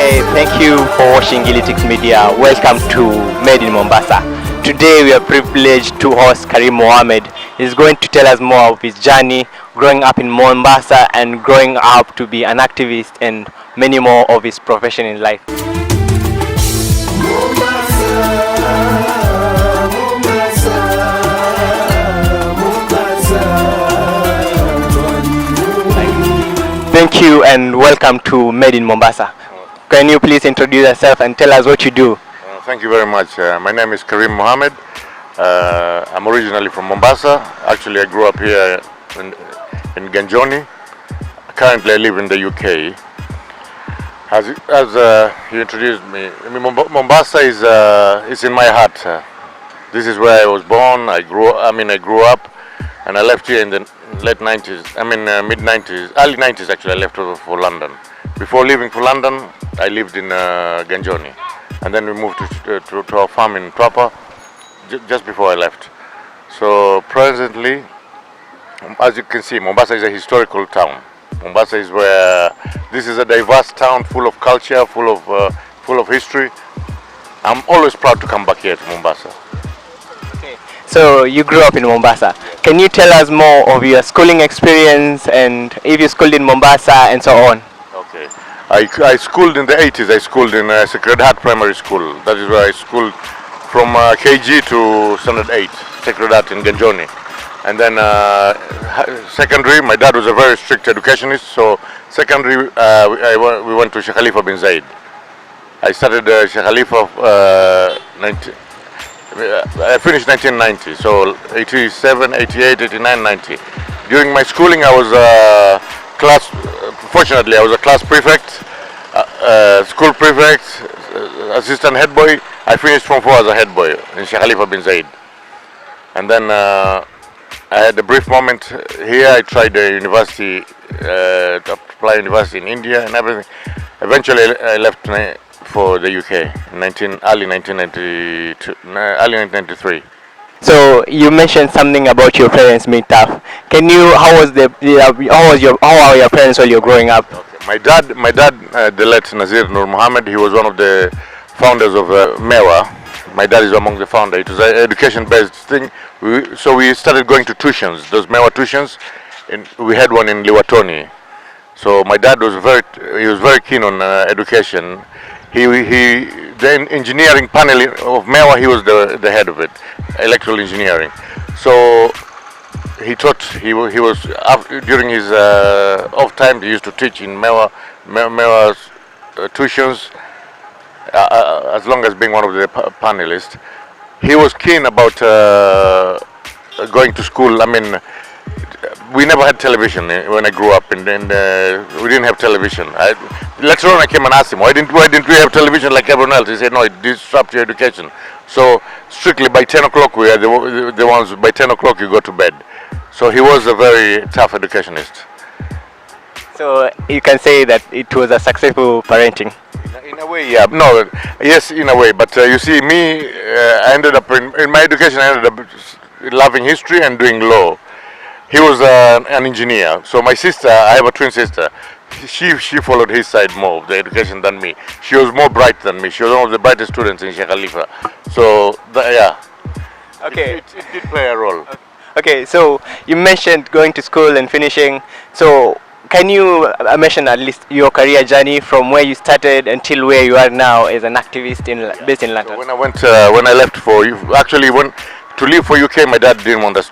Hi, thank you for watching Gilitix Media. Welcome to Made in Mombasa. Today we are privileged to host Kareem Mohamed. He's going to tell us more of his journey growing up in Mombasa and growing up to be an activist and many more of his profession in life. Thank you and welcome to Made in Mombasa. Can you please introduce yourself and tell us what you do? Thank you very much. My name is Kareem Mohamed. I'm originally from Mombasa. Actually, I grew up here in Ganjoni. Currently, I live in the UK. As you introduced me, I mean, Mombasa is in my heart. This is where I was born. I grew up, and I left here in the late 90s. Mid 90s, early 90s actually. I left for London. Before leaving for London, I lived in Ganjoni, and then we moved to our farm in Twapa just before I left. So presently, as you can see, Mombasa is a historical town. Mombasa is where this is a diverse town, full of culture, full of history. I'm always proud to come back here to Mombasa. Okay. So you grew up in Mombasa. Can you tell us more of your schooling experience and if you schooled in Mombasa and so on? Okay. I schooled in the 80s. I schooled in Sacred Heart Primary School. That is where I schooled from KG to Standard 8, Sacred Heart in Ganjoni. And then secondary, my dad was a very strict educationist, so secondary we went to Sheikh Khalifa bin Zayed. I started Sheikh Khalifa, I finished 1990, so 87, 88, 89, 90. During my schooling I was fortunately I was a class prefect, school prefect, assistant head boy. I finished Form 4 as a head boy in Sheikh Khalifa bin Zayed. And then I had a brief moment here. I tried the university, to apply university in India and everything. Eventually I left for the UK in early 1993. So you mentioned something about your parents being tough. Can you? How are your parents while you're growing up? Okay. My dad, the late Nazir Nur Mohammed, he was one of the founders of MEWA. My dad is among the founders. It was an education-based thing. So we started going to tuitions, those MEWA tuitions. We had one in Liwatoni. So my dad was very keen on education. The engineering panel of MEWA, he was the head of it, electrical engineering. So he taught. He was during his off time. He used to teach in MEWA's tuitions. As long as being one of the panelists, he was keen about going to school. I mean, we never had television when I grew up, and we didn't have television. Later on, I came and asked him, why didn't we have television like everyone else? He said, no, it disrupts your education. So strictly by 10 o'clock, we are the ones. By 10 o'clock, you go to bed. So he was a very tough educationist. So you can say that it was a successful parenting. In a way, yeah. No, yes, in a way. But you see, me, I ended up in my education. I ended up loving history and doing law. He was an engineer. So my sister, I have a twin sister. She followed his side more of the education than me. She was more bright than me. She was one of the brightest students in Sheikh Khalifa. So yeah. Okay. It did play a role. Okay. So you mentioned going to school and finishing. So can you mention at least your career journey from where you started until where you are now as an activist based in London? So when I left to leave for UK, my dad didn't want me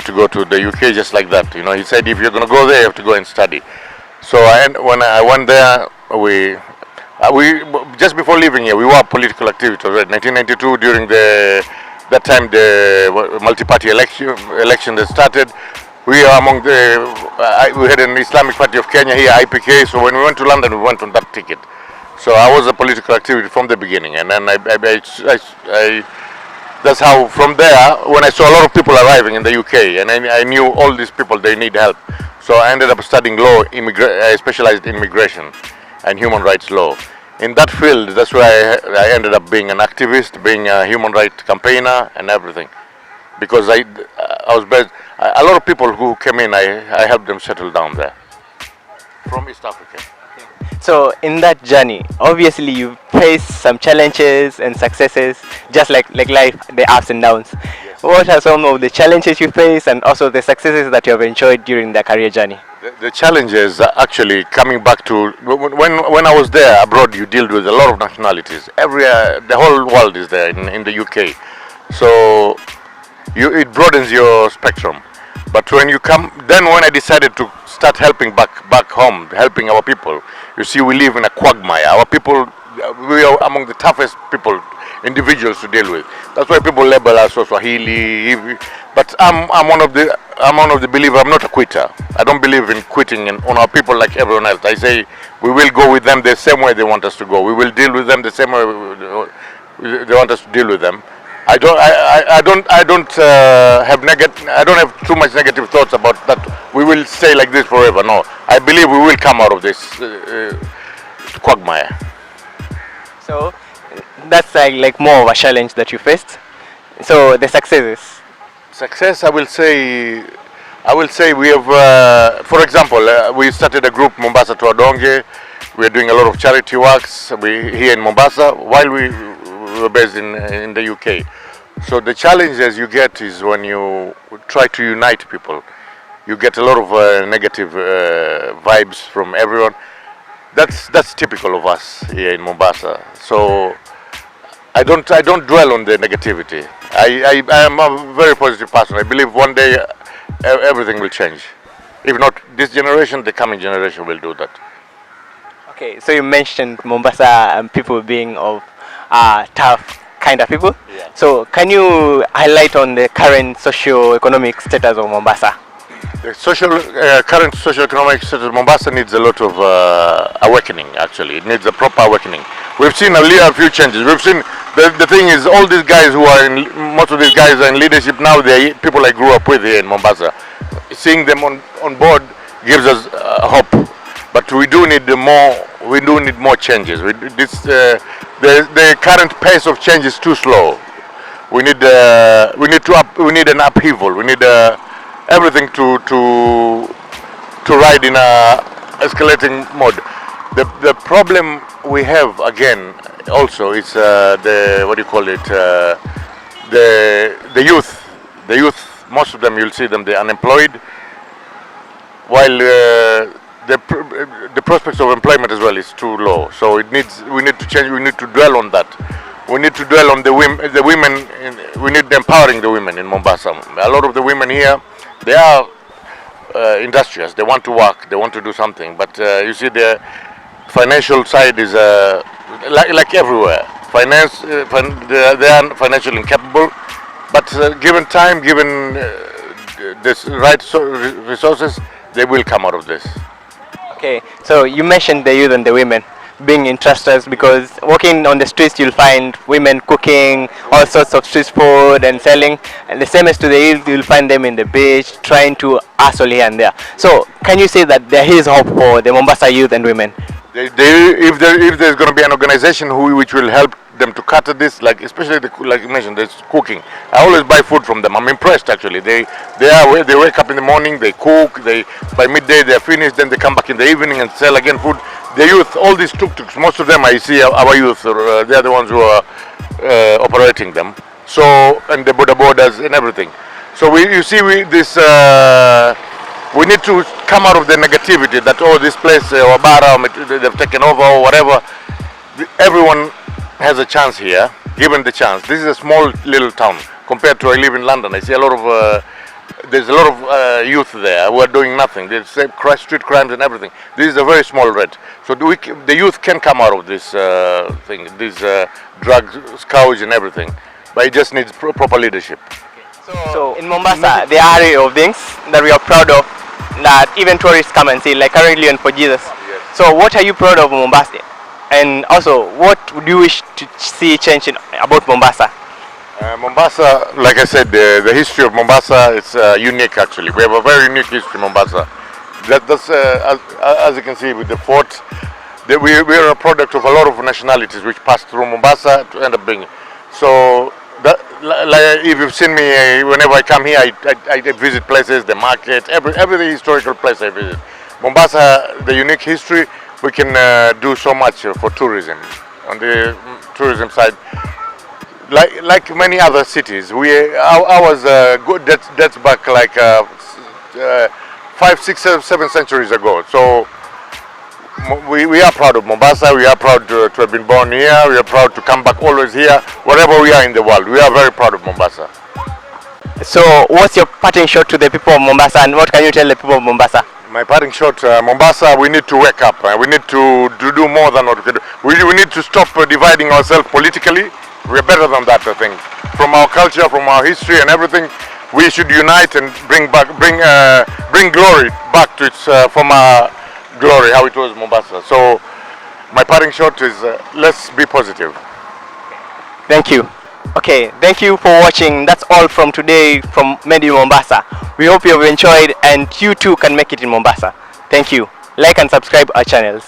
to go to the UK just like that. You know, he said if you're going to go there, you have to go and study. So when I went there, we just before leaving here, we were political activists already. 1992, during that time the multi-party election that started. We are among we had an Islamic Party of Kenya here, IPK. So when we went to London, we went on that ticket. So I was a political activity from the beginning, and then that's how, from there, when I saw a lot of people arriving in the UK, and I knew all these people, they need help. So I ended up studying law. I specialized in immigration and human rights law. In that field, that's where I ended up being an activist, being a human rights campaigner, and everything. Because I was based. A lot of people who came in, I helped them settle down there from East Africa. Okay. So in that journey, obviously you face some challenges and successes, just like life, the ups and downs. Yes. What are some of the challenges you face and also the successes that you have enjoyed during the career journey? The challenges are actually coming back to when I was there abroad. You deal with a lot of nationalities. The whole world is there in the UK, so it broadens your spectrum. But when you come, then when I decided to start helping back home, helping our people, you see, we live in a quagmire. Our people, we are among the toughest people, individuals to deal with. That's why people label us as Swahili. But I'm one of the believers. I'm not a quitter. I don't believe in quitting on our people like everyone else. I say we will go with them the same way they want us to go. We will deal with them the same way they want us to deal with them. I don't have too much negative thoughts about that. We will stay like this forever. No, I believe we will come out of this quagmire. So that's like more of a challenge that you faced. So the successes. Success, I will say we have, for example, we started a group, Mombasa.Doing. We are doing a lot of charity works here in Mombasa while we were based in the UK. So the challenges you get is when you try to unite people. You get a lot of negative vibes from everyone. That's typical of us here in Mombasa. So I don't dwell on the negativity. I am a very positive person. I believe one day everything will change. If not this generation, the coming generation will do that. Okay, so you mentioned Mombasa and people being of tough kind of people. Yeah. So can you highlight on the current socio-economic status of Mombasa? The current socio-economic status of Mombasa needs a lot of awakening. Actually, it needs a proper awakening. We've seen a few changes. We've seen the thing is all these guys who are most of these guys are in leadership now. They're people I grew up with here in Mombasa. Seeing them on board gives us hope. But we do need more. We do need more changes. The current pace of change is too slow. We need an upheaval. We need everything to ride in a escalating mode. The problem we have again also is the what do you call it? The youth. The youth. Most of them you'll see them. They're unemployed. While the prospects of employment as well is too low. So we need to change. We need to dwell on that. We need to dwell on the women. We need empowering the women in Mombasa. A lot of the women here, they are industrious. They want to work. They want to do something. But you see, the financial side is like everywhere. They are financially incapable. But given time, given this right resources, they will come out of this. Okay, so you mentioned the youth and the women being interested because walking on the streets you'll find women cooking all sorts of street food and selling, and the same as to the youth you'll find them in the beach trying to hustle here and there. So can you say that there is hope for the Mombasa youth and women? If there's going to be an organization which will help them to cater this, like especially like you mentioned, there's cooking. I always buy food from them. I'm impressed actually. They wake up in the morning, they cook. By midday they're finished. Then they come back in the evening and sell again food. The youth, all these tuk-tuks, most of them I see our youth. They're the ones who are operating them. So and the border borders and everything. So we need to come out of the negativity that this place Wabara they've taken over or whatever. Everyone has a chance here, given the chance. This is a small little town compared to I live in London. I see there's a lot of youth there who are doing nothing. They say street crimes and everything. This is a very small red. So the youth can come out of this thing, this drug scourge and everything, but it just needs proper leadership. So in Mombasa, there are area of things that we are proud of that even tourists come and see, like currently on For Jesus. Yes. So what are you proud of Mombasa? And also, what would you wish to see change about Mombasa? Mombasa, like I said, the history of Mombasa is unique actually. We have a very unique history in Mombasa. That's as you can see with the fort, we are a product of a lot of nationalities which passed through Mombasa to end up being. So if you've seen me, whenever I come here, I visit places, the market, every historical place I visit. Mombasa, the unique history. we can do so much for tourism. On the tourism side, like many other cities, ours good that's back like 5, 6, 7 centuries ago. So we are proud of Mombasa. We are proud to have been born here. We are proud to come back always here, wherever we are in the world. We are very proud of Mombasa. So what's your parting shot to the people of Mombasa, and what can you tell the people of Mombasa? My parting shot, Mombasa, we need to wake up. We need to do more than what we can do. We need to stop dividing ourselves politically. We're better than that, I think. From our culture, from our history and everything, we should unite and bring glory back to its former glory, how it was Mombasa. So my parting shot is let's be positive. Thank you. Okay, thank you for watching. That's all from today from Made in Mombasa. We hope you have enjoyed and you too can make it in Mombasa. Thank you. Like and subscribe our channels.